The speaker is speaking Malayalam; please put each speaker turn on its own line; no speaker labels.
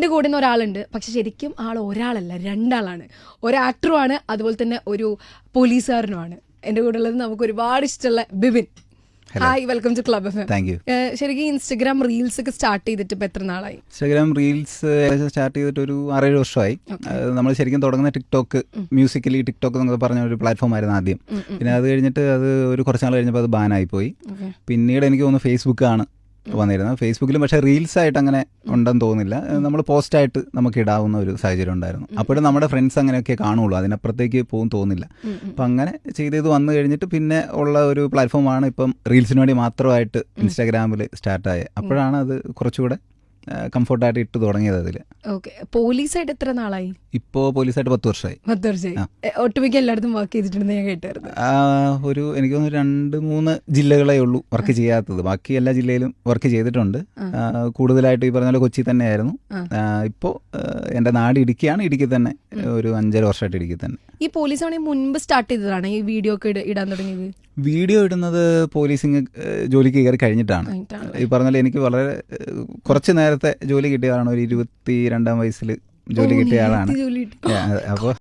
എൻ്റെ കൂടെ നിന്ന് ഒരാളുണ്ട്. പക്ഷെ ശരിക്കും ആൾ ഒരാളല്ല, രണ്ടാളാണ്. ഒരു ആക്ടറുമാണ്, അതുപോലെ തന്നെ ഒരു പോലീസുകാരനുമാണ്. എൻ്റെ കൂടെ ഉള്ളത് നമുക്ക് ഒരുപാട് ഇഷ്ടമുള്ള Bibin. Hi, welcome to club FM.
Thank you.
ശരിക്കും ഇൻസ്റ്റഗ്രാം റീൽസ് ഒക്കെ സ്റ്റാർട്ട് ചെയ്തിട്ട് ഇപ്പം എത്ര നാളായി?
ഇൻസ്റ്റാഗ്രാം റീൽസ് സ്റ്റാർട്ട് ചെയ്തിട്ട് ഒരു 6-7 വർഷമായി. നമ്മൾ ശരിക്കും തുടങ്ങുന്ന ടിക്ടോക്ക്, മ്യൂസിക്കലി ടിക്ടോക്ക് എന്നൊക്കെ പറഞ്ഞ ഒരു പ്ലാറ്റ്ഫോം ആയിരുന്നു ആദ്യം. പിന്നെ അത് കഴിഞ്ഞിട്ട് അത് ഒരു കുറച്ച് നാൾ കഴിഞ്ഞപ്പോൾ അത് ബാനായി പോയി. പിന്നീട് എനിക്ക് തോന്നുന്നു ഫേസ്ബുക്കാണ് വന്നിരുന്നത്. ഫേസ്ബുക്കിലും പക്ഷേ റീൽസ് ആയിട്ട് അങ്ങനെ ഉണ്ടെന്ന് തോന്നുന്നില്ല. നമ്മൾ പോസ്റ്റായിട്ട് നമുക്ക് ഇടാവുന്ന ഒരു സാഹചര്യം ഉണ്ടായിരുന്നു. അപ്പോഴും നമ്മുടെ ഫ്രണ്ട്സ് അങ്ങനെയൊക്കെ കാണുള്ളൂ, അതിനപ്പുറത്തേക്ക് പോകും തോന്നില്ല. അപ്പം അങ്ങനെ ചെയ്ത് വന്നു കഴിഞ്ഞിട്ട് പിന്നെ ഉള്ള ഒരു പ്ലാറ്റ്ഫോമാണ് ഇപ്പം റീൽസിന് വേണ്ടി മാത്രമായിട്ട് ഇൻസ്റ്റാഗ്രാമിൽ സ്റ്റാർട്ടായത്. അപ്പോഴാണ് അത് കുറച്ചുകൂടെ കംഫർട്ടായിട്ട് ഇട്ട് തുടങ്ങിയത് അതിൽ.
ഓക്കെ. പോലീസായിട്ട് എത്ര നാളായി?
ഇപ്പോൾ പോലീസായിട്ട് 10 വർഷമായി.
10 വർഷമായി. ഒട്ടുമിക്ക എല്ലായിടത്തും വർക്ക് ചെയ്തിട്ടുണ്ടെന്ന് ഞാൻ കേട്ടായിരുന്നു.
ഒരു എനിക്ക് തോന്നുന്നു 2-3 ജില്ലകളേ ഉള്ളൂ വർക്ക് ചെയ്യാത്തത്. ബാക്കി എല്ലാ ജില്ലയിലും വർക്ക് ചെയ്തിട്ടുണ്ട്. കൂടുതലായിട്ട് ഈ പറഞ്ഞ പോലെ കൊച്ചി തന്നെയായിരുന്നു. ഇപ്പോൾ എൻ്റെ നാട് ഇടുക്കിയാണ്. ഇടുക്കി തന്നെ ഒരു 5-6 വർഷമായിട്ട് ഇടുക്കി തന്നെ.
ഈ പോലീസ് ആണെങ്കിൽ മുൻപ് സ്റ്റാർട്ട് ചെയ്തതാണ് ഈ വീഡിയോ ഒക്കെ ഇടാൻ തുടങ്ങിയത്?
വീഡിയോ ഇടുന്നത് പോലീസിങ് ജോലിക്ക് കയറി കഴിഞ്ഞിട്ടാണ്. ഈ പറഞ്ഞ പോലെ എനിക്ക് വളരെ കുറച്ച് നേരത്തെ ജോലി കിട്ടിയതാണ്. ഒരു 22-ാം വയസ്സിൽ ജോലി കിട്ടിയ ആളാണ്. അപ്പോൾ